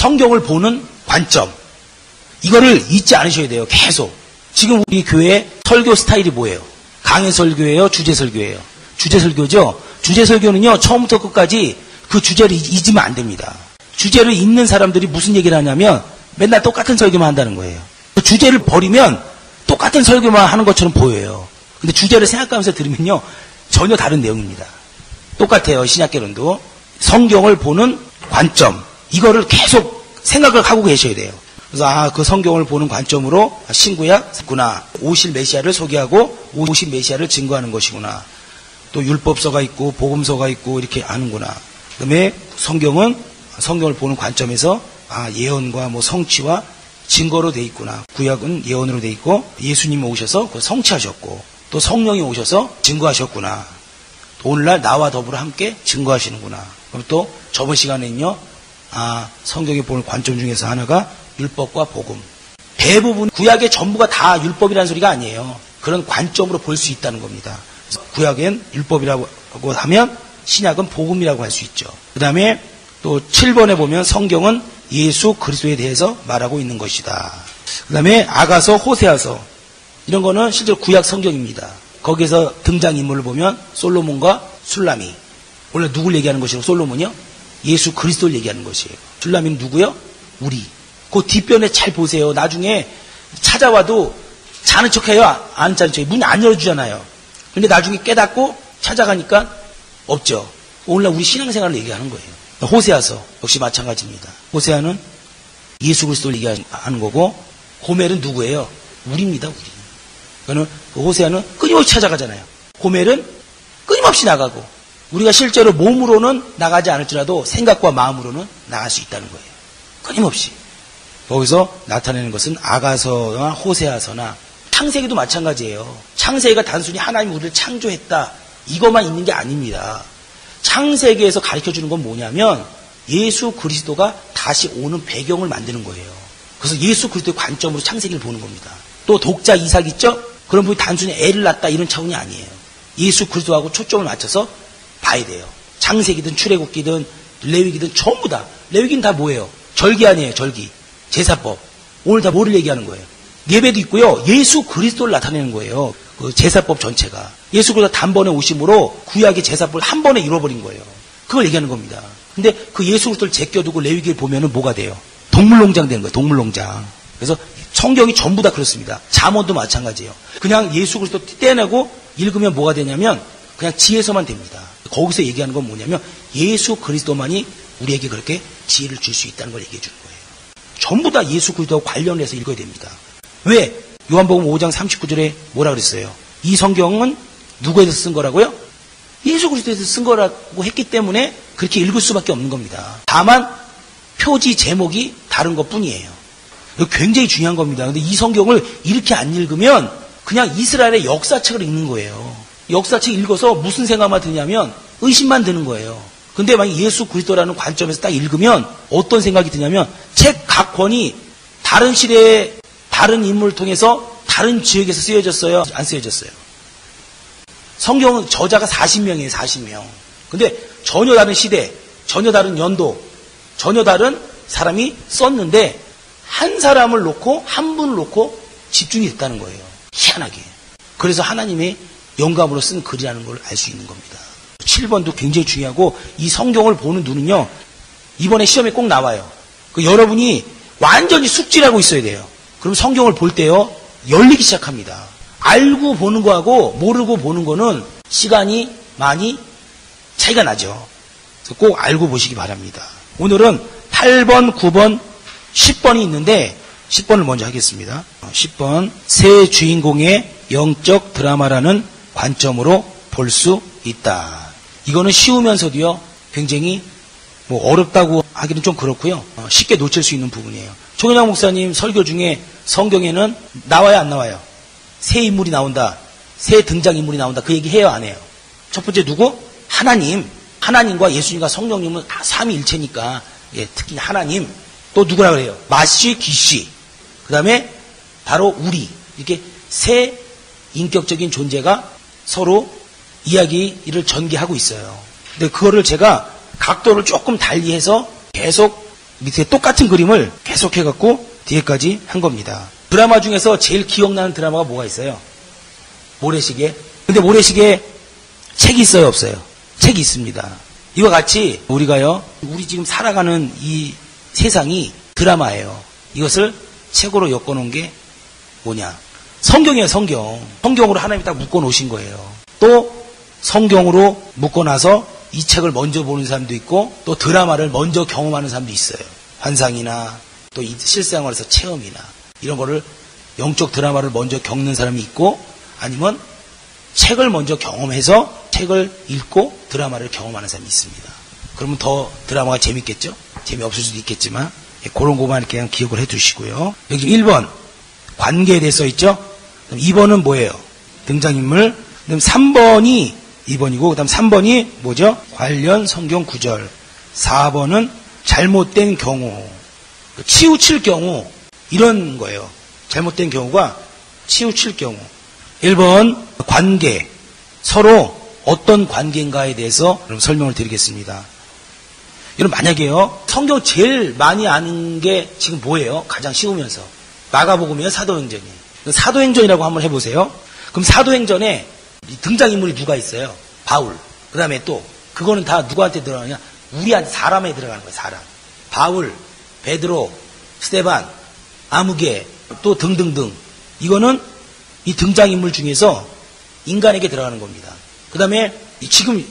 성경을 보는 관점. 이거를 잊지 않으셔야 돼요. 계속. 지금 우리 교회 설교 스타일이 뭐예요? 강해 설교예요? 주제 설교예요? 주제 설교죠? 주제 설교는요, 처음부터 끝까지 그 주제를 잊으면 안 됩니다. 주제를 잊는 사람들이 무슨 얘기를 하냐면 맨날 똑같은 설교만 한다는 거예요. 그 주제를 버리면 똑같은 설교만 하는 것처럼 보여요. 근데 주제를 생각하면서 들으면요, 전혀 다른 내용입니다. 똑같아요. 신약개론도. 성경을 보는 관점. 이거를 계속 생각을 하고 계셔야 돼요. 그래서 그 성경을 보는 관점으로 신구약구나. 오실 메시아를 소개하고 오실 메시아를 증거하는 것이구나. 또 율법서가 있고 복음서가 있고 이렇게 아는구나. 그다음에 성경을 보는 관점에서 예언과 뭐 성취와 증거로 돼 있구나. 구약은 예언으로 돼 있고 예수님이 오셔서 그걸 성취하셨고 또 성령이 오셔서 증거하셨구나. 또 오늘날 나와 더불어 함께 증거하시는구나. 그럼 또 저번 시간에는요. 성경에 보는 관점 중에서 하나가 율법과 복음. 대부분 구약의 전부가 다 율법이라는 소리가 아니에요. 그런 관점으로 볼 수 있다는 겁니다. 구약엔 율법이라고 하면 신약은 복음이라고 할 수 있죠. 그 다음에 또 7번에 보면 성경은 예수 그리스도에 대해서 말하고 있는 것이다. 그 다음에 아가서, 호세아서 이런 거는 실제로 구약 성경입니다. 거기에서 등장인물을 보면 솔로몬과 술라미. 원래 누굴 얘기하는 것이라고 솔로몬이요? 예수 그리스도를 얘기하는 것이에요. 술라미는 누구요? 우리. 그 뒷변에 잘 보세요. 나중에 찾아와도 자는 척해요? 안 자는 척해요? 문 안 열어주잖아요. 근데 나중에 깨닫고 찾아가니까 없죠. 오늘날 우리 신앙생활을 얘기하는 거예요. 호세아서 역시 마찬가지입니다. 호세아는 예수 그리스도를 얘기하는 거고 고멜은 누구예요? 우리입니다. 우리. 그거는 호세아는 끊임없이 찾아가잖아요. 고멜은 끊임없이 나가고 우리가 실제로 몸으로는 나가지 않을지라도 생각과 마음으로는 나갈 수 있다는 거예요. 끊임없이. 거기서 나타내는 것은 아가서나 호세아서나 창세기도 마찬가지예요. 창세기가 단순히 하나님이 우리를 창조했다. 이것만 있는 게 아닙니다. 창세기에서 가르쳐주는 건 뭐냐면 예수 그리스도가 다시 오는 배경을 만드는 거예요. 그래서 예수 그리스도의 관점으로 창세기를 보는 겁니다. 또 독자 이삭 있죠? 그런 분이 단순히 애를 낳았다 이런 차원이 아니에요. 예수 그리스도하고 초점을 맞춰서 봐야 돼요. 창세기든 출애굽기든 레위기든 전부 다. 레위기는 다 뭐예요? 절기 아니에요. 절기. 제사법. 오늘 다 뭐를 얘기하는 거예요? 예배도 있고요. 예수 그리스도를 나타내는 거예요. 그 제사법 전체가. 예수 그리스도 단번에 오심으로 구약의 제사법을 한 번에 이뤄버린 거예요. 그걸 얘기하는 겁니다. 근데 그 예수 그리스도를 제껴두고 레위기를 보면은 뭐가 돼요? 동물농장 되는 거예요. 동물농장. 그래서 성경이 전부 다 그렇습니다. 잠언도 마찬가지예요. 그냥 예수 그리스도 떼내고 읽으면 뭐가 되냐면 그냥 지혜서만 됩니다. 거기서 얘기하는 건 뭐냐면 예수 그리스도만이 우리에게 그렇게 지혜를 줄 수 있다는 걸 얘기해 주는 거예요. 전부 다 예수 그리스도와 관련해서 읽어야 됩니다. 왜? 요한복음 5장 39절에 뭐라 그랬어요? 이 성경은 누구에 대해서 쓴 거라고요? 예수 그리스도에 대해서 쓴 거라고 했기 때문에 그렇게 읽을 수밖에 없는 겁니다. 다만 표지 제목이 다른 것뿐이에요. 이거 굉장히 중요한 겁니다. 근데 이 성경을 이렇게 안 읽으면 그냥 이스라엘의 역사책을 읽는 거예요. 역사책 읽어서 무슨 생각만 드냐면 의심만 드는 거예요. 근데 만약 예수 그리스도라는 관점에서 딱 읽으면 어떤 생각이 드냐면 책 각 권이 다른 시대의 다른 인물을 통해서 다른 지역에서 쓰여졌어요? 안 쓰여졌어요? 성경은 저자가 40명이에요. 40명. 근데 전혀 다른 시대, 전혀 다른 연도, 전혀 다른 사람이 썼는데 한 사람을 놓고 한 분을 놓고 집중이 됐다는 거예요. 희한하게. 그래서 하나님의 영감으로 쓴 글이라는 걸 알 수 있는 겁니다. 7번도 굉장히 중요하고 이 성경을 보는 눈은요. 이번에 시험에 꼭 나와요. 여러분이 완전히 숙지하고 있어야 돼요. 그럼 성경을 볼 때요. 열리기 시작합니다. 알고 보는 거하고 모르고 보는 거는 시간이 많이 차이가 나죠. 그래서 꼭 알고 보시기 바랍니다. 오늘은 8번, 9번, 10번이 있는데 10번을 먼저 하겠습니다. 10번 새 주인공의 영적 드라마라는 관점으로 볼 수 있다. 이거는 쉬우면서도요. 굉장히 어렵다고 하기는 좀 그렇고요. 쉽게 놓칠 수 있는 부분이에요. 총현양 목사님 설교 중에 성경에는 나와요 안 나와요? 새 인물이 나온다. 새 등장인물이 나온다. 그 얘기 해요 안 해요? 첫 번째 누구? 하나님. 하나님과 예수님과 성령님은 다 삼위일체니까 특히 하나님. 또 누구라 그래요? 마씨, 기씨. 그 다음에 바로 우리. 이렇게 세 인격적인 존재가 서로 이야기를 전개하고 있어요. 근데 그거를 제가 각도를 조금 달리해서 계속 밑에 똑같은 그림을 계속해갖고 뒤에까지 한 겁니다. 드라마 중에서 제일 기억나는 드라마가 뭐가 있어요? 모래시계. 근데 모래시계 책이 있어요, 없어요? 책이 있습니다. 이와 같이 우리가요, 우리 지금 살아가는 이 세상이 드라마예요. 이것을 책으로 엮어놓은 게 뭐냐? 성경이에요, 성경. 성경으로 하나님이 딱 묶어놓으신 거예요. 또 성경으로 묶어놔서 이 책을 먼저 보는 사람도 있고 또 드라마를 먼저 경험하는 사람도 있어요. 환상이나 또 실생활에서 체험이나 이런 거를 영적 드라마를 먼저 겪는 사람이 있고 아니면 책을 먼저 경험해서 책을 읽고 드라마를 경험하는 사람이 있습니다. 그러면 더 드라마가 재밌겠죠? 재미없을 수도 있겠지만 그런 것만 이렇게 그냥 기억을 해두시고요. 여기 1번 관계에 대해 써있죠? 2번은 뭐예요? 등장인물. 그다음 3번이 2번이고 그다음 3번이 뭐죠? 관련 성경 구절. 4번은 잘못된 경우, 치우칠 경우 이런 거예요. 잘못된 경우가 치우칠 경우. 1번 관계, 서로 어떤 관계인가에 대해서 설명을 드리겠습니다. 여러분 만약에요, 성경 제일 많이 아는 게 지금 뭐예요? 가장 쉬우면서 마가복음이에요, 사도행전이에요. 사도행전이라고 한번 해보세요. 그럼 사도행전에 등장인물이 누가 있어요? 바울. 그 다음에 또 그거는 다 누구한테 들어가느냐? 우리한테 사람에 들어가는 거예요. 사람. 바울, 베드로, 스데반, 아무개 또 등등등. 이거는 이 등장인물 중에서 인간에게 들어가는 겁니다. 그 다음에 지금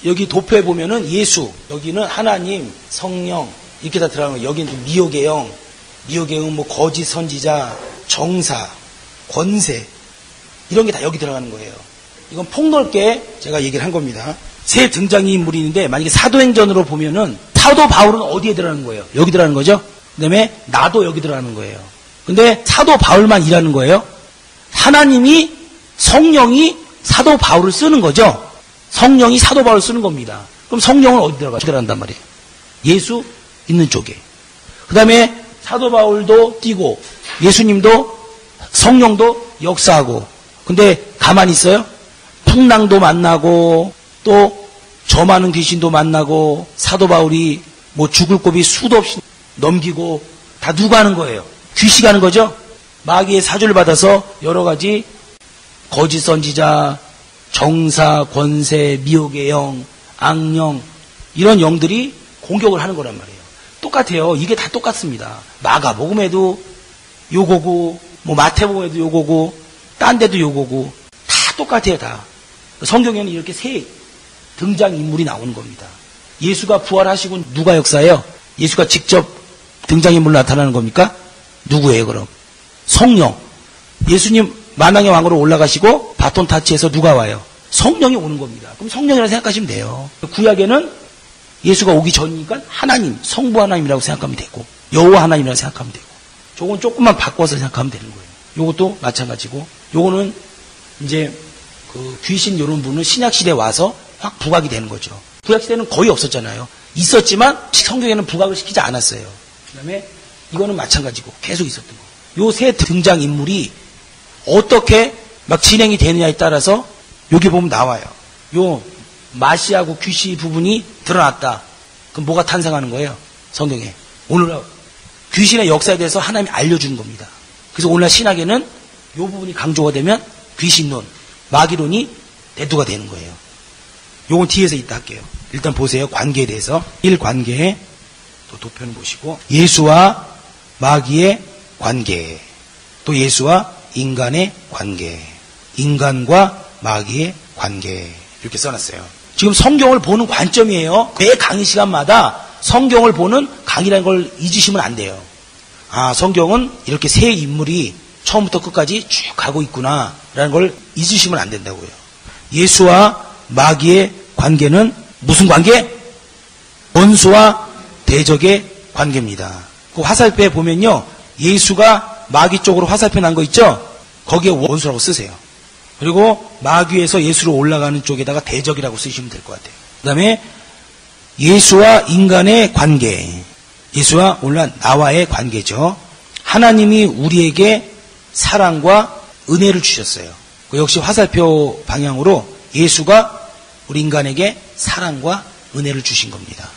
여기 도표에 보면은 예수, 여기는 하나님, 성령 이렇게 다 들어가는 거예요. 여기는 미혹의 영, 뭐 거짓 선지자, 정사, 권세 이런 게 다 여기 들어가는 거예요. 이건 폭넓게 제가 얘기를 한 겁니다. 세 등장인물이 있는데 만약에 사도행전으로 보면은 사도 바울은 어디에 들어가는 거예요? 여기 들어가는 거죠? 그 다음에 나도 여기 들어가는 거예요. 근데 사도 바울만 일하는 거예요? 하나님이 성령이 사도 바울을 쓰는 거죠? 성령이 사도 바울을 쓰는 겁니다. 그럼 성령은 어디 들어간단 말이에요? 예수 있는 쪽에. 그 다음에 사도 바울도 뛰고 예수님도 성령도 역사하고 근데 가만히 있어요? 풍랑도 만나고 또 저 많은 귀신도 만나고 사도 바울이 뭐 죽을 고비 수도 없이 넘기고 다 누가 하는 거예요? 귀신이 하는 거죠? 마귀의 사주를 받아서 여러 가지 거짓 선지자, 정사, 권세, 미혹의 영, 악령 이런 영들이 공격을 하는 거란 말이에요. 똑같아요. 이게 다 똑같습니다. 마가복음에도 요거고 뭐 마태복음에도 요거고 딴 데도 요거고 다 똑같아요. 다. 성경에는 이렇게 세 등장인물이 나오는 겁니다. 예수가 부활하시고 누가 역사해요? 예수가 직접 등장인물로 나타나는 겁니까? 누구예요 그럼? 성령. 예수님 만왕의 왕으로 올라가시고 바톤 타치에서 누가 와요? 성령이 오는 겁니다. 그럼 성령이라고 생각하시면 돼요. 구약에는 예수가 오기 전이니까 하나님, 성부 하나님이라고 생각하면 되고 여호와 하나님이라고 생각하면 되고 저건 조금만 바꿔서 생각하면 되는 거예요. 요것도 마찬가지고 요거는 이제 그 귀신 이런 분은 신약시대에 와서 확 부각이 되는 거죠. 구약시대는 거의 없었잖아요. 있었지만 성경에는 부각을 시키지 않았어요. 그 다음에 이거는 마찬가지고 계속 있었던 거. 요 세 등장인물이 어떻게 막 진행이 되느냐에 따라서 여기 보면 나와요. 요 마시하고 귀시 부분이 드러났다. 그럼 뭐가 탄생하는 거예요? 성경에. 오늘 귀신의 역사에 대해서 하나님이 알려주는 겁니다. 그래서 오늘날 신학에는 요 부분이 강조가 되면 귀신론, 마귀론이 대두가 되는 거예요. 요건 뒤에서 이따 할게요. 일단 보세요. 관계에 대해서. 1관계 또 도표는 보시고 예수와 마귀의 관계 또 예수와 인간의 관계 인간과 마귀의 관계 이렇게 써놨어요. 지금 성경을 보는 관점이에요. 매 강의 시간마다 성경을 보는 강의라는 걸 잊으시면 안 돼요. 아, 성경은 이렇게 세 인물이 처음부터 끝까지 쭉 가고 있구나라는 걸 잊으시면 안 된다고요. 예수와 마귀의 관계는 무슨 관계? 원수와 대적의 관계입니다. 그 화살표에 보면요. 예수가 마귀 쪽으로 화살표 난 거 있죠? 거기에 원수라고 쓰세요. 그리고 마귀에서 예수로 올라가는 쪽에다가 대적이라고 쓰시면 될 것 같아요. 그 다음에 예수와 인간의 관계. 예수와 오늘 나와의 관계죠. 하나님이 우리에게 사랑과 은혜를 주셨어요. 역시 화살표 방향으로 예수가 우리 인간에게 사랑과 은혜를 주신 겁니다.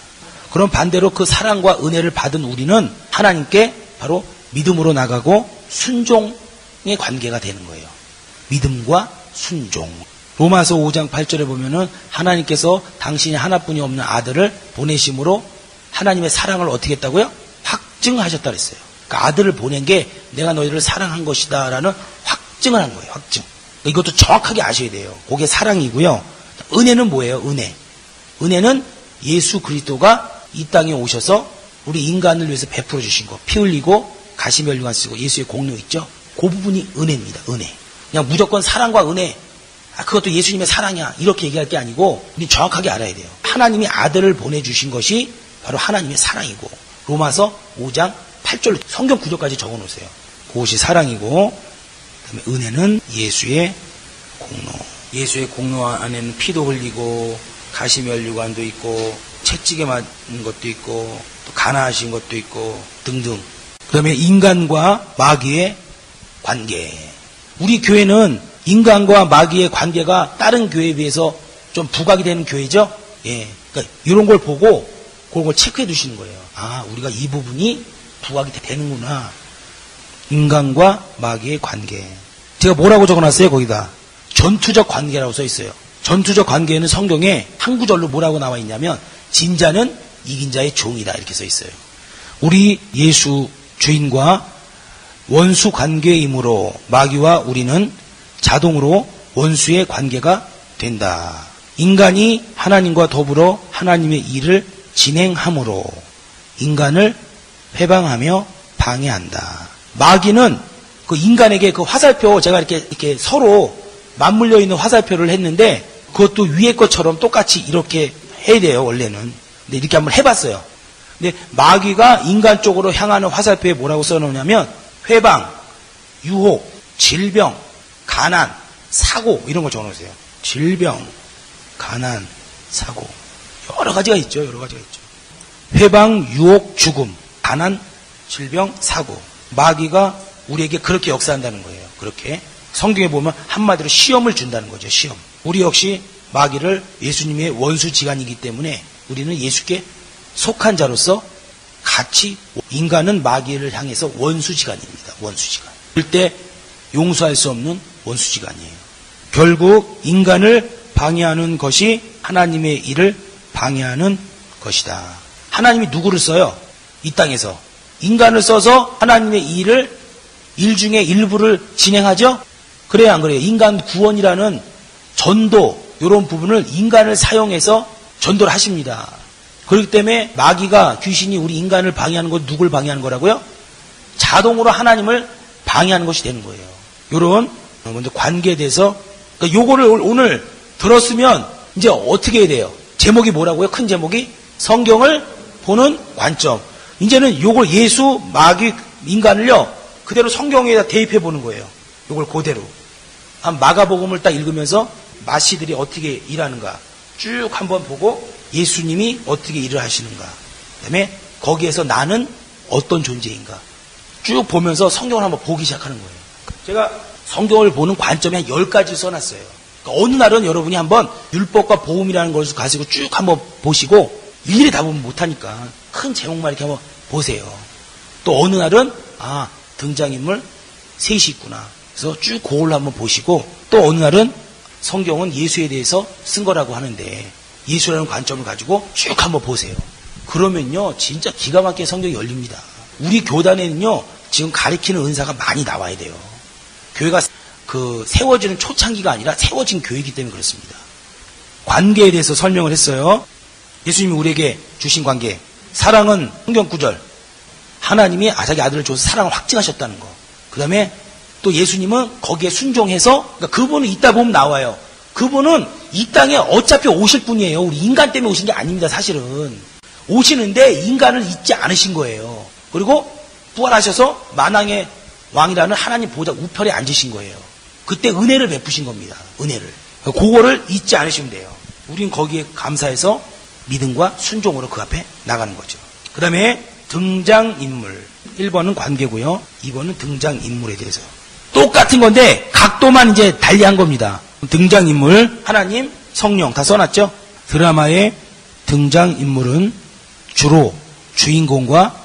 그럼 반대로 그 사랑과 은혜를 받은 우리는 하나님께 바로 믿음으로 나가고 순종의 관계가 되는 거예요. 믿음과 순종. 로마서 5장 8절에 보면은 하나님께서 당신이 하나뿐이 없는 아들을 보내심으로 하나님의 사랑을 어떻게 했다고요? 확증하셨다 그랬어요. 그러니까 아들을 보낸 게 내가 너희를 사랑한 것이다 라는 확증을 한 거예요. 확증. 이것도 정확하게 아셔야 돼요. 그게 사랑이고요. 은혜는 뭐예요? 은혜. 은혜는 예수 그리스도가 이 땅에 오셔서 우리 인간을 위해서 베풀어 주신 거. 피 흘리고 가시면류관 쓰고 예수의 공로 있죠? 그 부분이 은혜입니다. 은혜. 그냥 무조건 사랑과 은혜. 그것도 예수님의 사랑이야. 이렇게 얘기할 게 아니고 우리 정확하게 알아야 돼요. 하나님이 아들을 보내주신 것이 바로 하나님의 사랑이고 로마서 5장 8절 성경 구절까지 적어놓으세요. 그것이 사랑이고 그다음에 은혜는 예수의 공로. 예수의 공로 안에는 피도 흘리고 가시면류관도 있고 채찍에 맞는 것도 있고 또 가난하신 것도 있고 등등. 그 다음에 인간과 마귀의 관계. 우리 교회는 인간과 마귀의 관계가 다른 교회에 비해서 좀 부각이 되는 교회죠. 예, 그러니까 이런 걸 보고 그런 걸 체크해 두시는 거예요. 아, 우리가 이 부분이 부각이 되는구나. 인간과 마귀의 관계. 제가 뭐라고 적어놨어요? 거기다 전투적 관계라고 써 있어요. 전투적 관계에는 성경에 한 구절로 뭐라고 나와 있냐면 진자는 이긴 자의 종이다 이렇게 써 있어요. 우리 예수 주인과 원수 관계이므로 마귀와 우리는 자동으로 원수의 관계가 된다. 인간이 하나님과 더불어 하나님의 일을 진행함으로 인간을 회방하며 방해한다. 마귀는 그 인간에게 그 화살표 제가 이렇게 서로 맞물려 있는 화살표를 했는데 그것도 위에 것처럼 똑같이 이렇게 해야 돼요, 원래는. 근데 이렇게 한번 해봤어요. 근데 마귀가 인간 쪽으로 향하는 화살표에 뭐라고 써놓냐면 회방, 유혹, 질병, 가난, 사고 이런 걸 적어놓으세요. 질병, 가난, 사고. 여러 가지가 있죠. 여러 가지가 있죠. 회방, 유혹, 죽음, 가난, 질병, 사고. 마귀가 우리에게 그렇게 역사한다는 거예요. 그렇게. 성경에 보면 한마디로 시험을 준다는 거죠. 시험. 우리 역시 마귀를 예수님의 원수지간이기 때문에 우리는 예수께 속한 자로서 같이 인간은 마귀를 향해서 원수지간입니다. 원수지간. 절대 용서할 수 없는 원수지간이에요. 결국 인간을 방해하는 것이 하나님의 일을 방해하는 것이다. 하나님이 누구를 써요? 이 땅에서. 인간을 써서 하나님의 일 중에 일부를 진행하죠? 그래요, 안 그래요? 인간 구원이라는 전도, 이런 부분을 인간을 사용해서 전도를 하십니다. 그렇기 때문에 마귀가, 귀신이 우리 인간을 방해하는 건 누굴 방해하는 거라고요? 자동으로 하나님을 방해하는 것이 되는 거예요. 요런, 먼저 관계에 대해서, 그러니까 요거를 오늘 들었으면 이제 어떻게 해야 돼요? 제목이 뭐라고요? 큰 제목이? 성경을 보는 관점. 이제는 요걸 예수, 마귀, 인간을요, 그대로 성경에다 대입해 보는 거예요. 요걸 그대로. 한 마가복음을 딱 읽으면서 마씨들이 어떻게 일하는가 쭉 한번 보고 예수님이 어떻게 일을 하시는가, 그 다음에 거기에서 나는 어떤 존재인가 쭉 보면서 성경을 한번 보기 시작하는 거예요. 제가 성경을 보는 관점이 한 10가지 써놨어요. 그러니까 어느 날은 여러분이 한번 율법과 복음이라는 것을 가지고 쭉 한번 보시고 일일이 다 보면 못하니까 큰 제목만 이렇게 한번 보세요. 또 어느 날은 등장인물 셋이 있구나. 그래서 쭉 그걸로 한번 보시고 또 어느 날은 성경은 예수에 대해서 쓴 거라고 하는데 예수라는 관점을 가지고 쭉 한번 보세요. 그러면요 진짜 기가 막히게 성경이 열립니다. 우리 교단에는요 지금 가리키는 은사가 많이 나와야 돼요. 교회가 세워지는 초창기가 아니라 세워진 교회이기 때문에 그렇습니다. 관계에 대해서 설명을 했어요. 예수님이 우리에게 주신 관계. 사랑은 성경 구절. 하나님이 자기 아들을 줘서 사랑을 확증하셨다는 거. 그 다음에 또 예수님은 거기에 순종해서, 그러니까 그분은 이따 보면 나와요. 그분은 이 땅에 어차피 오실 분이에요. 우리 인간 때문에 오신 게 아닙니다, 사실은. 오시는데 인간을 잊지 않으신 거예요. 그리고 부활하셔서 만왕의 왕이라는 하나님 보좌 우편에 앉으신 거예요. 그때 은혜를 베푸신 겁니다. 은혜를. 그거를 잊지 않으시면 돼요. 우린 거기에 감사해서 믿음과 순종으로 그 앞에 나가는 거죠. 그 다음에 등장인물. 1번은 관계고요. 2번은 등장인물에 대해서. 똑같은 건데 각도만 이제 달리한 겁니다. 등장인물, 하나님, 성령 다 써놨죠? 드라마의 등장인물은 주로 주인공과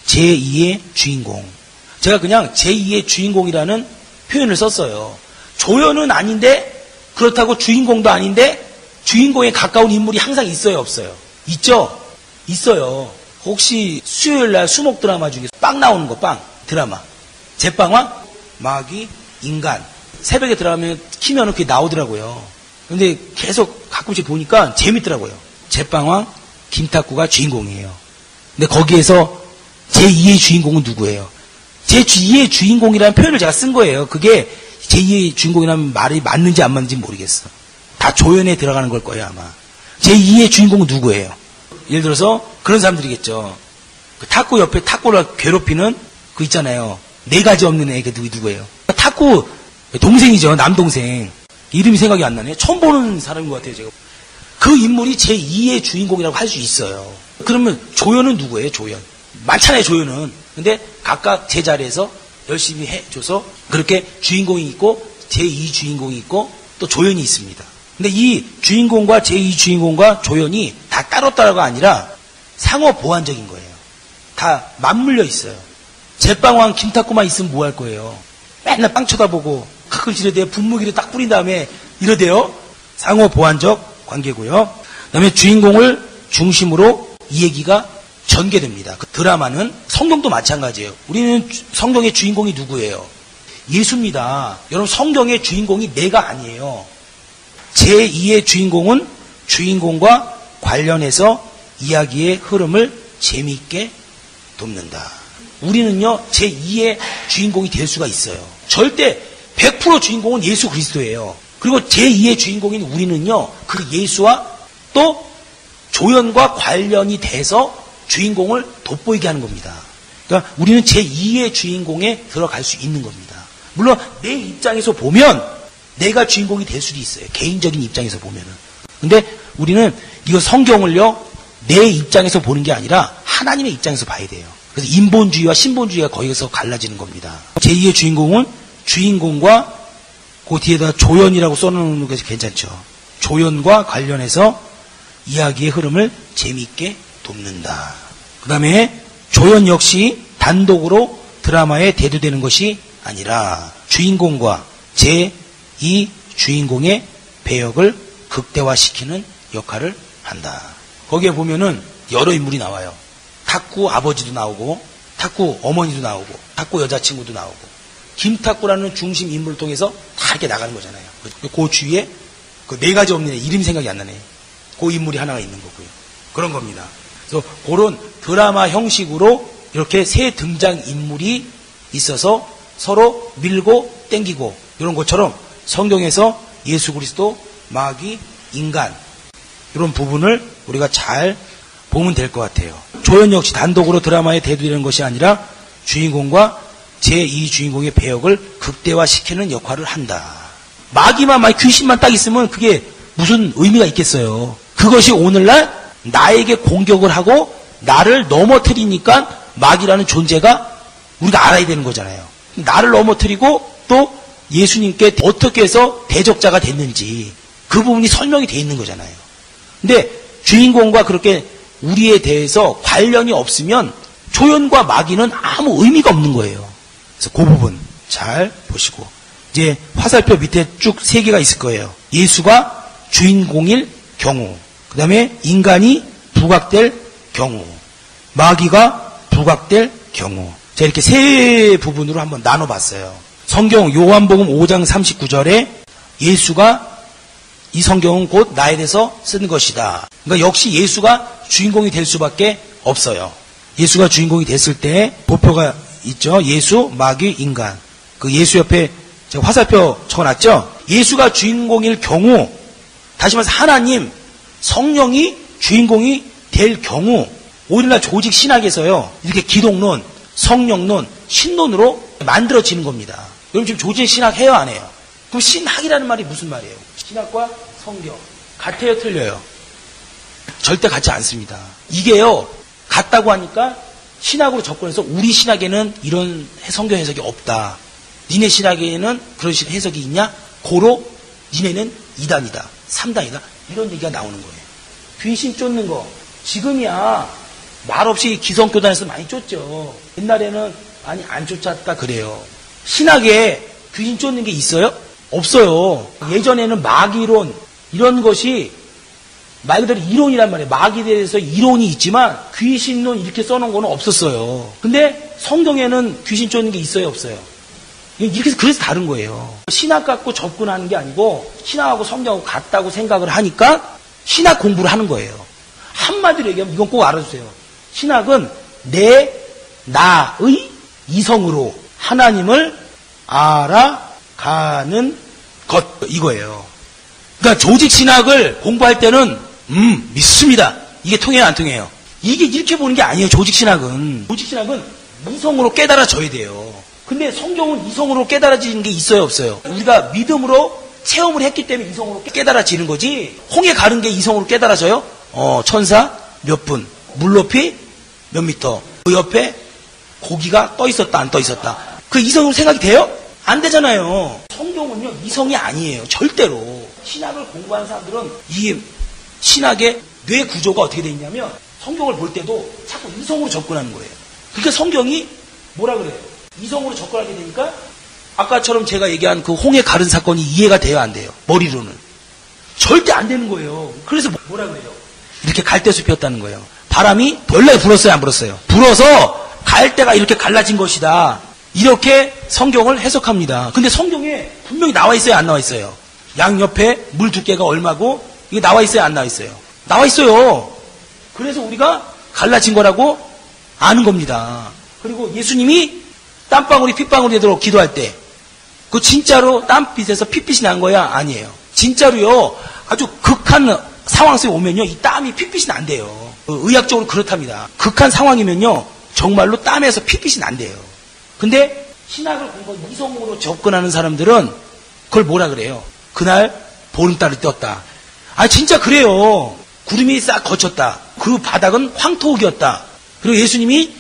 제2의 주인공. 제가 그냥 제2의 주인공이라는 표현을 썼어요. 조연은 아닌데 그렇다고 주인공도 아닌데 주인공에 가까운 인물이 항상 있어요, 없어요? 있죠? 있어요. 혹시 수요일날 수목 드라마 중에 빵 나오는 거, 빵 드라마. 제빵왕, 마귀, 인간. 새벽에 들어가면 키면은 그게 나오더라고요. 근데 계속 가끔씩 보니까 재밌더라고요. 제빵왕 김탁구가 주인공이에요. 근데 거기에서 제2의 주인공은 누구예요? 제2의 주인공이라는 표현을 제가 쓴 거예요. 그게 제2의 주인공이라는 말이 맞는지 안 맞는지 모르겠어. 다 조연에 들어가는 걸 거예요, 아마. 제2의 주인공은 누구예요? 예를 들어서 그런 사람들이겠죠. 그 탁구 옆에 탁구를 괴롭히는 그 있잖아요. 4가지 없는 애, 그 누구예요? 탁구 동생이죠, 남동생. 이름이 생각이 안 나네. 처음 보는 사람인 것 같아요, 제가. 그 인물이 제2의 주인공이라고 할 수 있어요. 그러면 조연은 누구예요, 조연? 많잖아요, 조연은. 근데 각각 제 자리에서 열심히 해줘서 그렇게 주인공이 있고 제2 주인공이 있고 또 조연이 있습니다. 근데 이 주인공과 제2 주인공과 조연이 다 따로따로가 아니라 상호 보완적인 거예요. 다 맞물려 있어요. 제빵왕 김탁구만 있으면 뭐 할 거예요? 맨날 빵 쳐다보고 가끔씩 이러대요. 분무기를 딱 뿌린 다음에 이러대요. 상호 보완적 관계고요. 그다음에 주인공을 중심으로 이 얘기가 전개됩니다. 그 드라마는 성경도 마찬가지예요. 우리는 성경의 주인공이 누구예요? 예수입니다. 여러분, 성경의 주인공이 내가 아니에요. 제2의 주인공은 주인공과 관련해서 이야기의 흐름을 재미있게 돕는다. 우리는요, 제2의 주인공이 될 수가 있어요. 절대 100% 주인공은 예수 그리스도예요. 그리고 제2의 주인공인 우리는요, 그 예수와 또 조연과 관련이 돼서 주인공을 돋보이게 하는 겁니다. 그러니까 우리는 제2의 주인공에 들어갈 수 있는 겁니다. 물론 내 입장에서 보면 내가 주인공이 될 수도 있어요. 개인적인 입장에서 보면은. 근데 우리는 이거 성경을요, 내 입장에서 보는 게 아니라 하나님의 입장에서 봐야 돼요. 그래서 인본주의와 신본주의가 거기서 갈라지는 겁니다. 제2의 주인공은 주인공과 그 뒤에다 조연이라고 써놓는 것이 괜찮죠. 조연과 관련해서 이야기의 흐름을 재미있게 돕는다. 그 다음에 조연 역시 단독으로 드라마에 대두되는 것이 아니라 주인공과 제2 주인공의 배역을 극대화시키는 역할을 한다. 거기에 보면은 여러 인물이 나와요. 탁구 아버지도 나오고 탁구 어머니도 나오고 탁구 여자친구도 나오고 김탁구라는 중심 인물을 통해서 다 이렇게 나가는 거잖아요. 그 주위에 그 4가지 없는 애, 이름이 생각이 안 나네. 그 인물이 하나가 있는 거고요. 그런 겁니다. 그래서 그런 드라마 형식으로 이렇게 세 등장 인물이 있어서 서로 밀고 땡기고 이런 것처럼 성경에서 예수 그리스도, 마귀, 인간 이런 부분을 우리가 잘 보면 될 것 같아요. 조연 역시 단독으로 드라마에 대두되는 것이 아니라 주인공과 제2 주인공의 배역을 극대화시키는 역할을 한다. 마귀만, 귀신만 딱 있으면 그게 무슨 의미가 있겠어요. 그것이 오늘날 나에게 공격을 하고 나를 넘어뜨리니까 마귀라는 존재가 우리가 알아야 되는 거잖아요. 나를 넘어뜨리고 또 예수님께 어떻게 해서 대적자가 됐는지 그 부분이 설명이 돼 있는 거잖아요. 근데 주인공과 그렇게 우리에 대해서 관련이 없으면 조연과 마귀는 아무 의미가 없는 거예요. 그래서 그 부분 잘 보시고 이제 화살표 밑에 쭉 3개가 있을 거예요. 예수가 주인공일 경우, 그 다음에 인간이 부각될 경우, 마귀가 부각될 경우. 자, 이렇게 3 부분으로 한번 나눠봤어요. 성경 요한복음 5장 39절에 예수가 이 성경은 곧 나에 대해서 쓴 것이다. 그러니까 역시 예수가 주인공이 될 수밖에 없어요. 예수가 주인공이 됐을 때 보표가 있죠. 예수, 마귀, 인간. 그 예수 옆에 제가 화살표 적어놨죠. 예수가 주인공일 경우, 다시 말해서 하나님, 성령이 주인공이 될 경우, 오늘날 조직 신학에서요, 이렇게 기독론, 성령론, 신론으로 만들어지는 겁니다. 여러분 지금 조직 신학 해요, 안 해요? 그럼 신학이라는 말이 무슨 말이에요? 신학과 성경. 같아요, 틀려요? 절대 같지 않습니다. 이게요, 같다고 하니까 신학으로 접근해서 우리 신학에는 이런 성경 해석이 없다. 니네 신학에는 그런 해석이 있냐? 고로 니네는 2단이다. 3단이다. 이런 얘기가 나오는 거예요. 귀신 쫓는 거. 지금이야 말없이 기성교단에서 많이 쫓죠. 옛날에는 많이 안 쫓았다 그래요. 신학에 귀신 쫓는 게 있어요? 없어요. 예전에는 마귀론 이런 것이 말 그대로 이론이란 말이에요. 마귀에 대해서 이론이 있지만 귀신론 이렇게 써놓은 거는 없었어요. 근데 성경에는 귀신 쫓는 게 있어요? 없어요? 이렇게 그래서 다른 거예요. 신학 갖고 접근하는 게 아니고 신학하고 성경하고 같다고 생각을 하니까 신학 공부를 하는 거예요. 한마디로 얘기하면 이건 꼭 알아주세요. 신학은 나의 이성으로 하나님을 알아가는 것 이거예요. 그러니까 조직 신학을 공부할 때는 믿습니다. 이게 통해요 안 통해요? 이게 이렇게 보는 게 아니에요. 조직 신학은 이성으로 깨달아져야 돼요. 근데 성경은 이성으로 깨달아지는 게 있어요 없어요? 우리가 믿음으로 체험을 했기 때문에 이성으로 깨달아지는 거지. 홍해 가른 게 이성으로 깨달아져요? 천사 몇 분, 물 높이 몇 미터, 그 옆에 고기가 떠 있었다 안 떠 있었다. 그 이성으로 생각이 돼요? 안 되잖아요. 성경은요 이성이 아니에요. 절대로. 신학을 공부하는 사람들은 이 신학의 뇌 구조가 어떻게 되어 있냐면 성경을 볼 때도 자꾸 이성으로 접근하는 거예요. 그러니까 성경이 뭐라 그래요? 이성으로 접근하게 되니까 아까처럼 제가 얘기한 그 홍해 가른 사건이 이해가 돼요 안 돼요? 머리로는. 절대 안 되는 거예요. 그래서 뭐라 그래요? 이렇게 갈대숲이 폈다는 거예요. 바람이 연락이 불었어요 안 불었어요? 불어서 갈대가 이렇게 갈라진 것이다. 이렇게 성경을 해석합니다. 근데 성경에 분명히 나와 있어요 안 나와 있어요? 양옆에 물 두께가 얼마고 이게 나와 있어요 안 나와 있어요? 나와 있어요. 그래서 우리가 갈라진 거라고 아는 겁니다. 그리고 예수님이 땀방울이 핏방울이 되도록 기도할 때 그 진짜로 땀빛에서 핏빛이 난 거야? 아니에요. 진짜로요. 아주 극한 상황 속에 오면요. 이 땀이 핏빛이 난대요. 의학적으로 그렇답니다. 극한 상황이면요. 정말로 땀에서 핏빛이 난대요. 근데 신학을 공부하고 이성으로 접근하는 사람들은 그걸 뭐라 그래요? 그날 보름달이 떴다. 아 진짜 그래요. 구름이 싹 거쳤다. 그 바닥은 황토흙이었다. 그리고 예수님이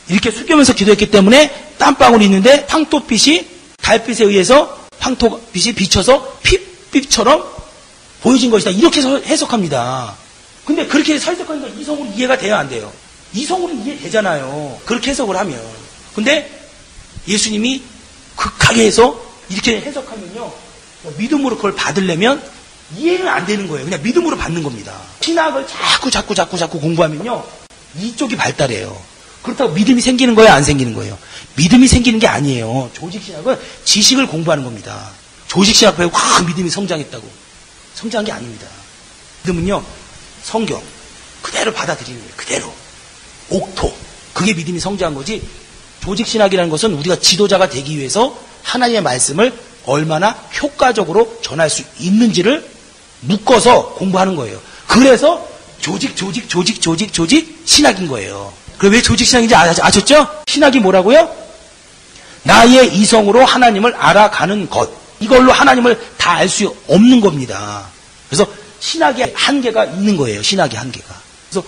이렇게 숙여면서 기도했기 때문에 땀방울이 있는데 황토빛이 달빛에 의해서 황토빛이 비쳐서 핏빛처럼 보여진 것이다. 이렇게 해석합니다. 근데 그렇게 해석하니까 이성으로 이해가 돼요 안 돼요? 이성으로 이해되잖아요. 그렇게 해석을 하면. 근데 예수님이 극하게 해서 이렇게 해석하면요. 믿음으로 그걸 받으려면 이해는 안 되는 거예요. 그냥 믿음으로 받는 겁니다. 신학을 자꾸 공부하면요. 이쪽이 발달해요. 그렇다고 믿음이 생기는 거예요 안 생기는 거예요? 믿음이 생기는 게 아니에요. 조직신학은 지식을 공부하는 겁니다. 조직신학 배우고 믿음이 성장했다고. 성장한 게 아닙니다. 믿음은요. 성경 그대로 받아들이는 거예요. 그대로. 옥토. 그게 믿음이 성장한 거지. 조직신학이라는 것은 우리가 지도자가 되기 위해서 하나님의 말씀을 얼마나 효과적으로 전할 수 있는지를 묶어서 공부하는 거예요. 그래서 조직 신학인 거예요. 그럼 왜 조직 신학인지 아셨죠? 신학이 뭐라고요? 나의 이성으로 하나님을 알아가는 것. 이걸로 하나님을 다 알 수 없는 겁니다. 그래서 신학의 한계가 있는 거예요. 신학의 한계가. 그래서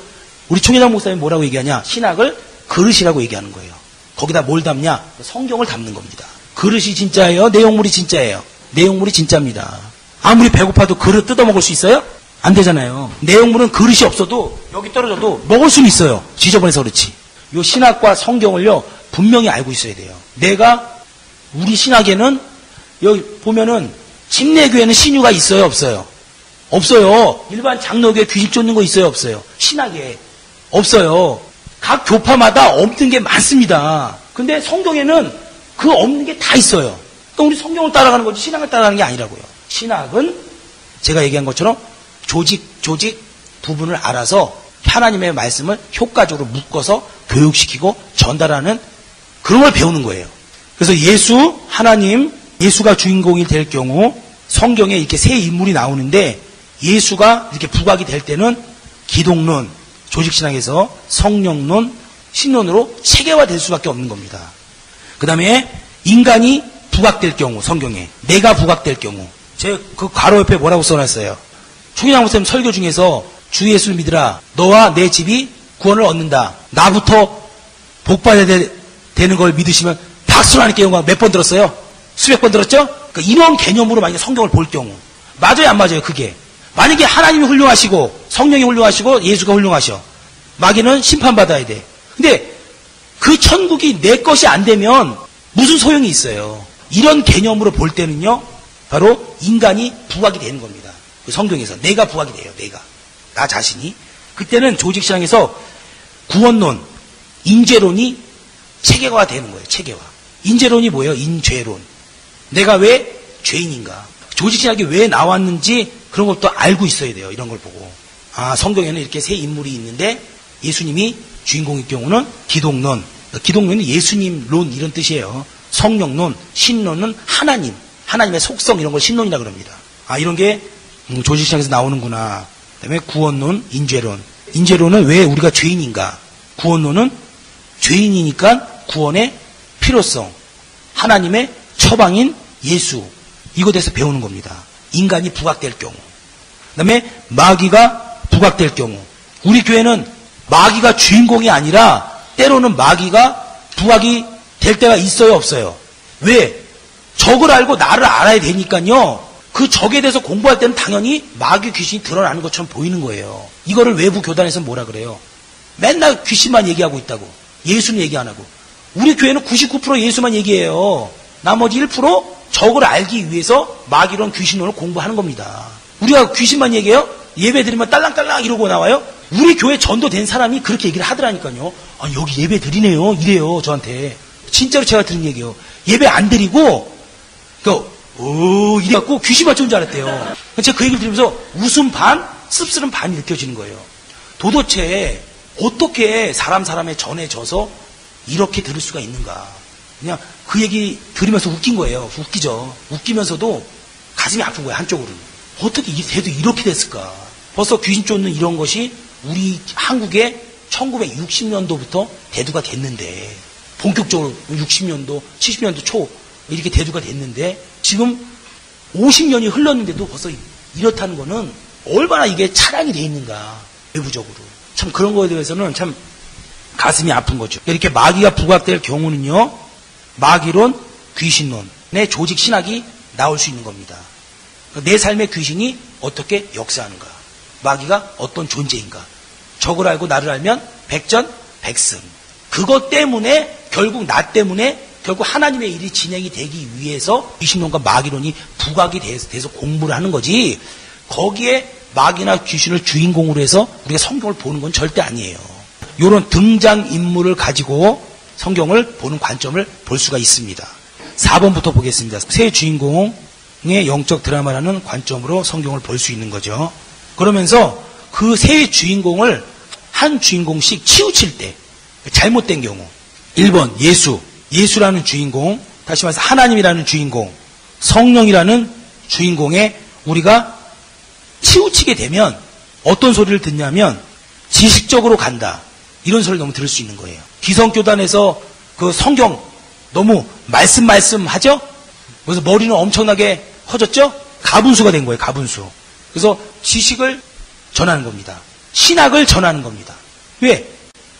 우리 총회장 목사님 뭐라고 얘기하냐? 신학을 그릇이라고 얘기하는 거예요. 거기다 뭘 담냐? 성경을 담는 겁니다. 그릇이 진짜예요? 내용물이 진짜예요? 내용물이 진짜입니다. 아무리 배고파도 그릇 뜯어먹을 수 있어요? 안 되잖아요. 내용물은 그릇이 없어도 여기 떨어져도 먹을 수는 있어요. 지저분해서 그렇지. 요 신학과 성경을요 분명히 알고 있어야 돼요. 내가 우리 신학에는 여기 보면은 침례교회는 신유가 있어요 없어요? 없어요. 일반 장로교회 귀신 쫓는 거 있어요 없어요? 신학에 없어요. 각 교파마다 없는 게 많습니다. 근데 성경에는 그 없는 게 다 있어요. 또 우리 성경을 따라가는 거지 신학을 따라가는 게 아니라고요. 신학은 제가 얘기한 것처럼 조직 부분을 알아서 하나님의 말씀을 효과적으로 묶어서 교육시키고 전달하는 그런 걸 배우는 거예요. 그래서 예수, 하나님, 예수가 주인공이 될 경우 성경에 이렇게 세 인물이 나오는데 예수가 이렇게 부각이 될 때는 기독론, 조직신학에서 성령론, 신론으로 체계화될 수밖에 없는 겁니다. 그 다음에 인간이 부각될 경우 성경에 내가 부각될 경우 제 그 괄호 옆에 뭐라고 써놨어요? 총회장 목사님 설교 중에서 주 예수를 믿으라. 너와 내 집이 구원을 얻는다. 나부터 복받아야 되는 걸 믿으시면 박수를 하는 경우가 몇 번 들었어요? 수백 번 들었죠? 그러니까 이런 개념으로 만약에 성경을 볼 경우 맞아요 안 맞아요? 그게 만약에 하나님이 훌륭하시고 성령이 훌륭하시고 예수가 훌륭하셔 마귀는 심판받아야 돼. 근데 그 천국이 내 것이 안 되면 무슨 소용이 있어요. 이런 개념으로 볼 때는요, 바로 인간이 부각이 되는 겁니다. 그 성경에서 내가 부각이 돼요. 내가. 나 자신이. 그때는 조직신앙에서 구원론, 인죄론이 체계화가 되는 거예요. 체계화. 인죄론이 뭐예요? 인죄론. 내가 왜 죄인인가? 조직신학이 왜 나왔는지 그런 것도 알고 있어야 돼요. 이런 걸 보고. 아, 성경에는 이렇게 세 인물이 있는데 예수님이 주인공일 경우는 기독론. 기독론은 예수님론 이런 뜻이에요. 성령론, 신론은 하나님. 하나님의 속성 이런 걸 신론이라고 그럽니다. 아, 이런 게 조직신학에서 나오는구나. 그다음에 구원론, 인죄론. 인죄론은 왜 우리가 죄인인가? 구원론은 죄인이니까 구원의 필요성. 하나님의 처방인 예수. 이거 대해서 배우는 겁니다. 인간이 부각될 경우. 그다음에 마귀가 부각될 경우. 우리 교회는 마귀가 주인공이 아니라 때로는 마귀가 부각이 될 때가 있어요, 없어요? 왜? 적을 알고 나를 알아야 되니까요. 그 적에 대해서 공부할 때는 당연히 마귀 귀신이 드러나는 것처럼 보이는 거예요. 이거를 외부 교단에서 뭐라 그래요? 맨날 귀신만 얘기하고 있다고. 예수는 얘기 안 하고. 우리 교회는 99% 예수만 얘기해요. 나머지 1% 적을 알기 위해서 마귀론 귀신론을 공부하는 겁니다. 우리가 귀신만 얘기해요? 예배 드리면 딸랑딸랑 이러고 나와요? 우리 교회 전도된 사람이 그렇게 얘기를 하더라니까요. 아, 여기 예배 드리네요. 이래요, 저한테. 진짜로 제가 들은 얘기예요. 예배 안 드리고, 이래갖고 귀신 맞춰온 줄 알았대요. 제가 그 얘기를 들으면서 웃음 반, 씁쓸한 반이 느껴지는 거예요. 도대체 어떻게 사람에 전해져서 이렇게 들을 수가 있는가. 그냥 그 얘기 들으면서 웃긴 거예요. 웃기죠. 웃기면서도 가슴이 아픈 거예요, 한쪽으로는. 어떻게 이 대도 이렇게 됐을까. 벌써 귀신 쫓는 이런 것이 우리 한국에 1960년도부터 대두가 됐는데, 본격적으로 60년도, 70년도 초 이렇게 대두가 됐는데, 지금 50년이 흘렀는데도 벌써 이렇다는 거는 얼마나 이게 차량이 돼 있는가, 외부적으로. 참 그런 거에 대해서는 참 가슴이 아픈 거죠. 이렇게 마귀가 부각될 경우는요, 마귀론, 귀신론의 조직 신학이 나올 수 있는 겁니다. 내 삶의 귀신이 어떻게 역사하는가, 마귀가 어떤 존재인가, 적을 알고 나를 알면 백전백승. 그것 때문에 결국 나 때문에 결국 하나님의 일이 진행이 되기 위해서 귀신론과 마귀론이 부각이 돼서 공부를 하는 거지, 거기에 마귀나 귀신을 주인공으로 해서 우리가 성경을 보는 건 절대 아니에요. 이런 등장인물을 가지고 성경을 보는 관점을 볼 수가 있습니다. 4번부터 보겠습니다. 새 주인공의 영적 드라마라는 관점으로 성경을 볼 수 있는 거죠. 그러면서 그 새 주인공을 한 주인공씩 치우칠 때 잘못된 경우, 1번 예수라는 주인공, 다시 말해서 하나님이라는 주인공, 성령이라는 주인공에 우리가 치우치게 되면 어떤 소리를 듣냐면 지식적으로 간다, 이런 소리를 너무 들을 수 있는 거예요. 기성교단에서 그 성경 너무 말씀 하죠? 그래서 머리는 엄청나게 커졌죠? 가분수가 된 거예요, 가분수. 그래서 지식을 전하는 겁니다. 신학을 전하는 겁니다. 왜?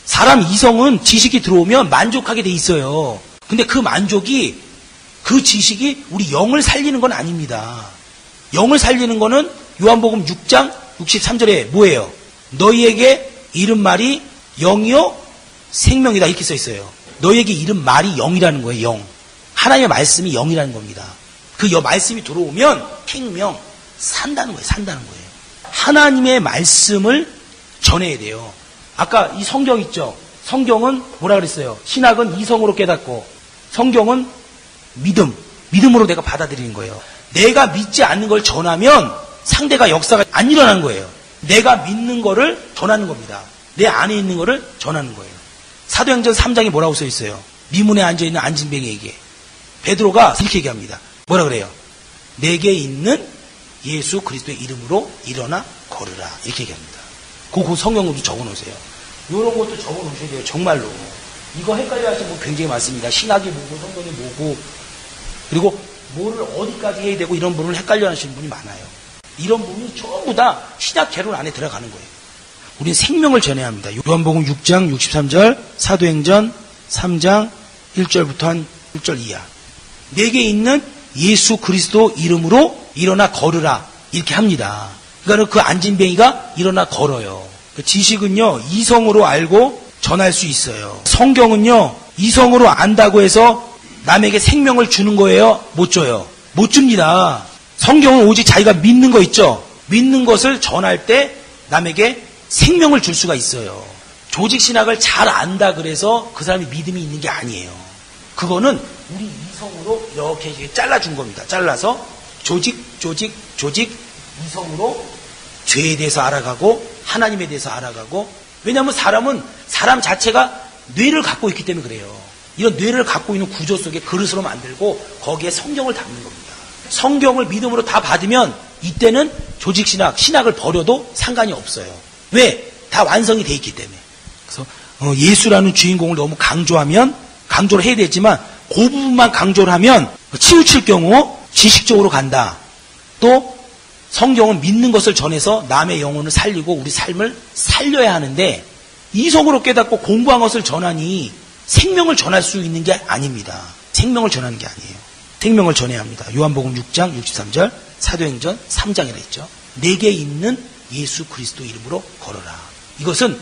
사람 이성은 지식이 들어오면 만족하게 돼 있어요. 근데 그 만족이, 그 지식이 우리 영을 살리는 건 아닙니다. 영을 살리는 거는 요한복음 6장 63절에 뭐예요? 너희에게 이른 말이 영이요 생명이다, 이렇게 써 있어요. 너희에게 이른 말이 영이라는 거예요. 영. 하나님의 말씀이 영이라는 겁니다. 그 말씀이 들어오면 생명, 산다는 거예요. 산다는 거예요. 하나님의 말씀을 전해야 돼요. 아까 이 성경 있죠? 성경은 뭐라 그랬어요? 신학은 이성으로 깨닫고 성경은 믿음으로 내가 받아들이는 거예요. 내가 믿지 않는 걸 전하면 상대가 역사가 안 일어나는 거예요. 내가 믿는 거를 전하는 겁니다. 내 안에 있는 거를 전하는 거예요. 사도행전 3장에 뭐라고 써 있어요? 미문에 앉아있는 안진뱅이에게 베드로가 이렇게 얘기합니다. 뭐라 그래요? 내게 있는 예수 그리스도의 이름으로 일어나 걸으라, 이렇게 얘기합니다. 그 성경으로 적어놓으세요. 이런 것도 적어놓으셔야 돼요. 정말로. 이거 헷갈려 하시는 분 굉장히 많습니다. 신학이 뭐고 성경이 뭐고, 그리고 뭐를 어디까지 해야 되고, 이런 부분을 헷갈려 하시는 분이 많아요. 이런 부분이 전부 다 신학 개론 안에 들어가는 거예요. 우리는 생명을 전해야 합니다. 요한복음 6장 63절, 사도행전 3장 1절부터 한 1절 이하. 내게 있는 예수 그리스도 이름으로 일어나 걸으라, 이렇게 합니다. 그러니까 그 안진뱅이가 일어나 걸어요. 지식은요, 이성으로 알고 전할 수 있어요. 성경은요, 이성으로 안다고 해서 남에게 생명을 주는 거예요? 못 줘요. 못 줍니다. 성경은 오직 자기가 믿는 거 있죠? 믿는 것을 전할 때 남에게 생명을 줄 수가 있어요. 조직신학을 잘 안다 그래서 그 사람이 믿음이 있는 게 아니에요. 그거는 우리 이성으로 이렇게 잘라준 겁니다. 잘라서 조직, 이성으로 죄에 대해서 알아가고 하나님에 대해서 알아가고. 왜냐하면 사람은 사람 자체가 뇌를 갖고 있기 때문에 그래요. 이런 뇌를 갖고 있는 구조 속에 그릇으로 만들고 거기에 성경을 담는 겁니다. 성경을 믿음으로 다 받으면 이때는 조직신학, 신학을 버려도 상관이 없어요. 왜? 다 완성이 돼 있기 때문에. 그래서 예수라는 주인공을 너무 강조를 해야 되지만 그 부분만 강조를 하면 치우칠 경우 지식적으로 간다. 또 성경은 믿는 것을 전해서 남의 영혼을 살리고 우리 삶을 살려야 하는데 이성으로 깨닫고 공부한 것을 전하니 생명을 전할 수 있는 게 아닙니다. 생명을 전하는 게 아니에요. 생명을 전해야 합니다. 요한복음 6장 63절, 사도행전 3장이라 했죠. 내게 있는 예수 그리스도 이름으로 걸어라. 이것은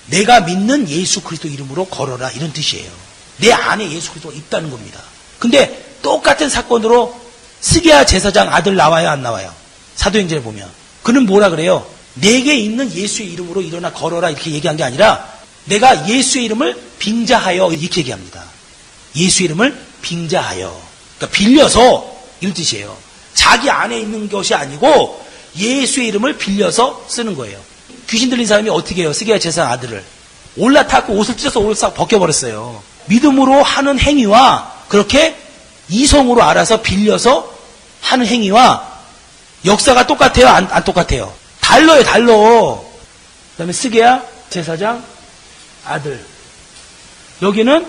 내가 믿는 예수 그리스도 이름으로 걸어라 이런 뜻이에요. 내 안에 예수 그리스도가 있다는 겁니다. 근데 똑같은 사건으로 스게야 제사장 아들 나와요, 안 나와요? 사도행전에 보면. 그는 뭐라 그래요? 내게 있는 예수의 이름으로 일어나 걸어라 이렇게 얘기한 게 아니라 내가 예수의 이름을 빙자하여 이렇게 얘기합니다. 예수의 이름을 빙자하여. 그러니까 빌려서 이런 뜻이에요. 자기 안에 있는 것이 아니고 예수의 이름을 빌려서 쓰는 거예요. 귀신 들린 사람이 어떻게 해요? 스게야 제사장 아들을. 올라타고 옷을 찢어서 옷을 싹 벗겨버렸어요. 믿음으로 하는 행위와 그렇게 이성으로 알아서 빌려서 하는 행위와 역사가 똑같아요? 안 똑같아요? 달라요, 달라. 그 다음에 스게야 제사장 아들. 여기는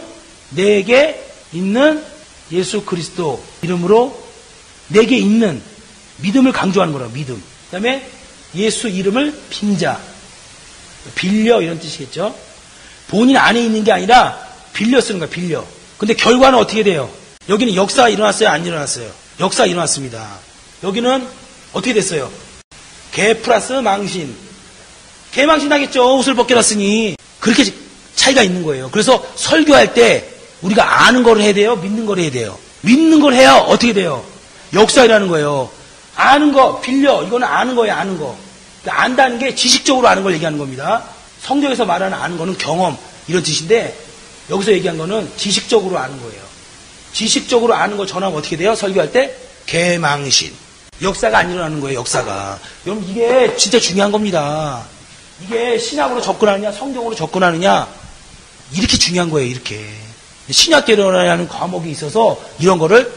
내게 있는 예수 그리스도 이름으로 내게 있는 믿음을 강조하는 거라고, 믿음. 그 다음에 예수 이름을 빙자. 빌려 이런 뜻이겠죠. 본인 안에 있는 게 아니라 빌려 쓰는 거야, 빌려. 근데 결과는 어떻게 돼요? 여기는 역사가 일어났어요, 안 일어났어요? 역사가 일어났습니다. 여기는 어떻게 됐어요? 개 플러스 망신. 개망신 나겠죠, 옷을 벗겨놨으니. 그렇게 차이가 있는 거예요. 그래서 설교할 때 우리가 아는 걸 해야 돼요, 믿는 걸 해야 돼요? 믿는 걸 해야 어떻게 돼요? 역사라는 거예요. 아는 거, 빌려, 이거는 아는 거예요, 아는 거. 그러니까 안다는 게 지식적으로 아는 걸 얘기하는 겁니다. 성경에서 말하는 아는 거는 경험, 이런 뜻인데, 여기서 얘기한 거는 지식적으로 아는 거예요. 지식적으로 아는 거 전하면 어떻게 돼요? 설교할 때? 개망신. 역사가 안 일어나는 거예요, 역사가. 여러분, 이게 진짜 중요한 겁니다. 이게 신학으로 접근하느냐, 성경으로 접근하느냐, 이렇게 중요한 거예요, 이렇게. 신학계론이라는 과목이 있어서 이런 거를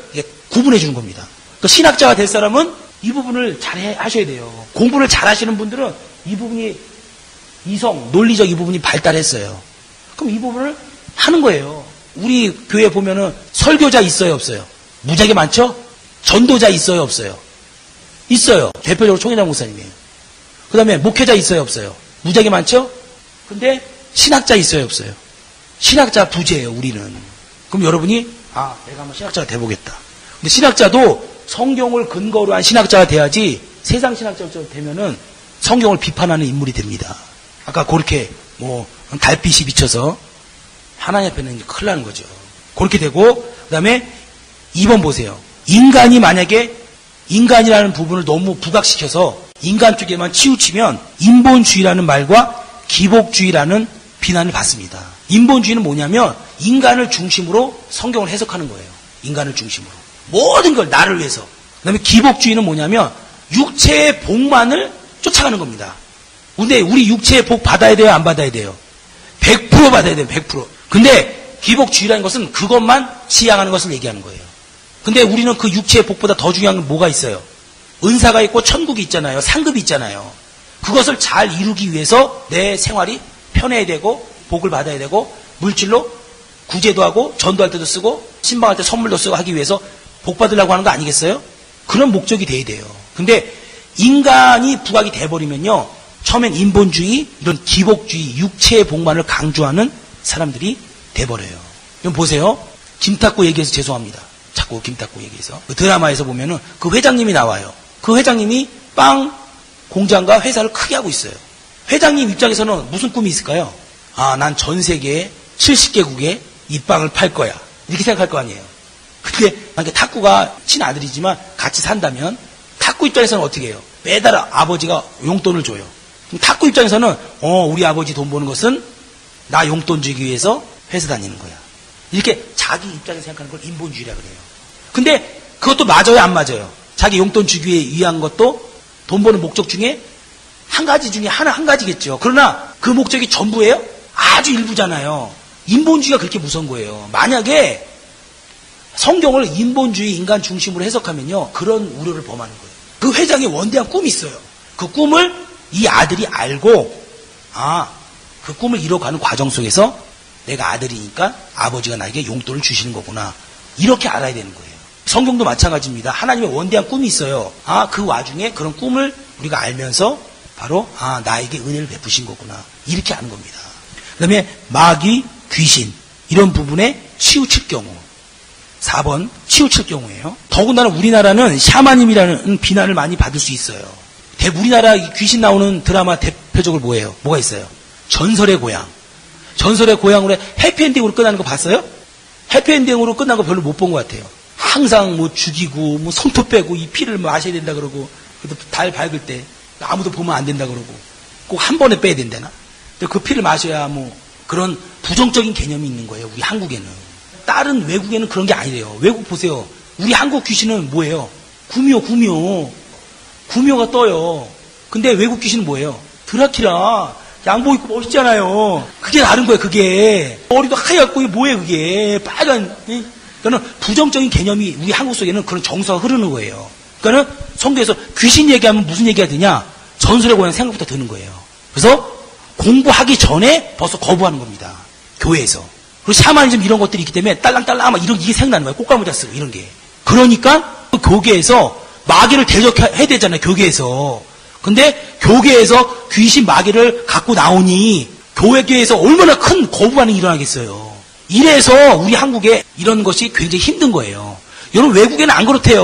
구분해 주는 겁니다. 그러니까 신학자가 될 사람은 이 부분을 잘 하셔야 돼요. 공부를 잘 하시는 분들은 이 부분이 이성, 논리적 이 부분이 발달했어요. 그럼 이 부분을 하는 거예요. 우리 교회 보면은 설교자 있어요, 없어요? 무지하게 많죠? 전도자 있어요, 없어요? 있어요. 대표적으로 총회장 목사님이에요. 그 다음에 목회자 있어요, 없어요? 무지하게 많죠? 근데 신학자 있어요, 없어요? 신학자 부재예요, 우리는. 그럼 여러분이 내가 한번 신학자가 돼보겠다. 근데 신학자도 성경을 근거로 한 신학자가 돼야지 세상 신학자처럼 되면은 성경을 비판하는 인물이 됩니다. 아까 그렇게 달빛이 비쳐서 하나님 앞에는 큰일 나는 거죠. 그렇게 되고, 그 다음에 2번 보세요. 인간이 만약에 인간이라는 부분을 너무 부각시켜서 인간 쪽에만 치우치면 인본주의라는 말과 기복주의라는 비난을 받습니다. 인본주의는 뭐냐면 인간을 중심으로 성경을 해석하는 거예요. 인간을 중심으로. 모든 걸 나를 위해서. 그 다음에 기복주의는 뭐냐면 육체의 복만을 쫓아가는 겁니다. 근데 우리 육체의 복 받아야 돼요? 안 받아야 돼요? 100% 받아야 돼요. 100%. 근데 기복주의라는 것은 그것만 지향하는 것을 얘기하는 거예요. 근데 우리는 그 육체의 복보다 더 중요한 건 뭐가 있어요? 은사가 있고 천국이 있잖아요. 상급이 있잖아요. 그것을 잘 이루기 위해서 내 생활이 편해야 되고 복을 받아야 되고 물질로 구제도 하고 전도할 때도 쓰고 신방할 때 선물도 쓰고 하기 위해서 복 받으려고 하는 거 아니겠어요? 그런 목적이 돼야 돼요. 근데 인간이 부각이 돼버리면요, 처음엔 인본주의, 이런 기복주의, 육체의 복만을 강조하는 사람들이 돼버려요. 그럼 보세요. 김탁구 얘기해서 죄송합니다. 자꾸 김탁구 얘기해서. 그 드라마에서 보면은 그 회장님이 나와요. 그 회장님이 빵 공장과 회사를 크게 하고 있어요. 회장님 입장에서는 무슨 꿈이 있을까요? 아, 난 전 세계 70개국에 이 빵을 팔 거야. 이렇게 생각할 거 아니에요. 근데 만약에 탁구가 친아들이지만 같이 산다면 탁구 입장에서는 어떻게 해요? 매달 아버지가 용돈을 줘요. 그럼 탁구 입장에서는 우리 아버지 돈 버는 것은 나 용돈 주기 위해서 회사 다니는 거야. 이렇게 자기 입장에서 생각하는 걸 인본주의라 그래요. 근데 그것도 맞아요, 안 맞아요? 자기 용돈 주기 위한 것도 돈 버는 목적 중에 한 가지 중에 한 가지겠죠. 그러나 그 목적이 전부예요? 아주 일부잖아요. 인본주의가 그렇게 무서운 거예요. 만약에 성경을 인본주의 인간 중심으로 해석하면요, 그런 우려를 범하는 거예요. 그 회장의 원대한 꿈이 있어요. 그 꿈을 이 아들이 알고, 그 꿈을 이뤄가는 과정 속에서 내가 아들이니까 아버지가 나에게 용돈을 주시는 거구나. 이렇게 알아야 되는 거예요. 성경도 마찬가지입니다. 하나님의 원대한 꿈이 있어요. 그 와중에 그런 꿈을 우리가 알면서 바로 나에게 은혜를 베푸신 거구나. 이렇게 아는 겁니다. 그 다음에 마귀, 귀신 이런 부분에 치우칠 경우 4번 치우칠 경우예요. 더군다나 우리나라는 샤머님이라는 비난을 많이 받을 수 있어요. 우리나라 귀신 나오는 드라마 대표적으로 뭐예요? 뭐가 있어요? 전설의 고향. 전설의 고향으로 해피엔딩으로 끝나는 거 봤어요? 해피엔딩으로 끝난 거 별로 못 본 것 같아요. 항상 뭐 죽이고 뭐 손톱 빼고 이 피를 마셔야 된다 그러고 달 밝을 때 아무도 보면 안 된다 그러고 꼭 한 번에 빼야 된다나? 근데 그 피를 마셔야 뭐 그런 부정적인 개념이 있는 거예요. 우리 한국에는. 다른 외국에는 그런 게 아니래요. 외국 보세요. 우리 한국 귀신은 뭐예요? 구미호가 떠요. 근데 외국 귀신은 뭐예요? 드라큘라. 양복 입고 멋있잖아요. 그게 다른 거예요, 그게. 머리도 하얗고, 이게 뭐예요, 그게. 빨간. 그러니까 부정적인 개념이 우리 한국 속에는 그런 정서가 흐르는 거예요. 그러니까 성경에서 귀신 얘기하면 무슨 얘기가 되냐? 전설의 고향 생각부터 드는 거예요. 그래서 공부하기 전에 벌써 거부하는 겁니다. 교회에서. 그리고 샤머니즘 이런 것들이 있기 때문에 딸랑딸랑 막 이게 생각나는 거예요. 꽃가모자 쓰고 이런 게. 그러니까 교계에서 마귀를 대적해야 되잖아요. 교계에서. 근데 교계에서 귀신 마귀를 갖고 나오니 교회에서 얼마나 큰 거부 반응이 일어나겠어요. 이래서 우리 한국에 이런 것이 굉장히 힘든 거예요. 여러분 외국에는 안 그렇대요.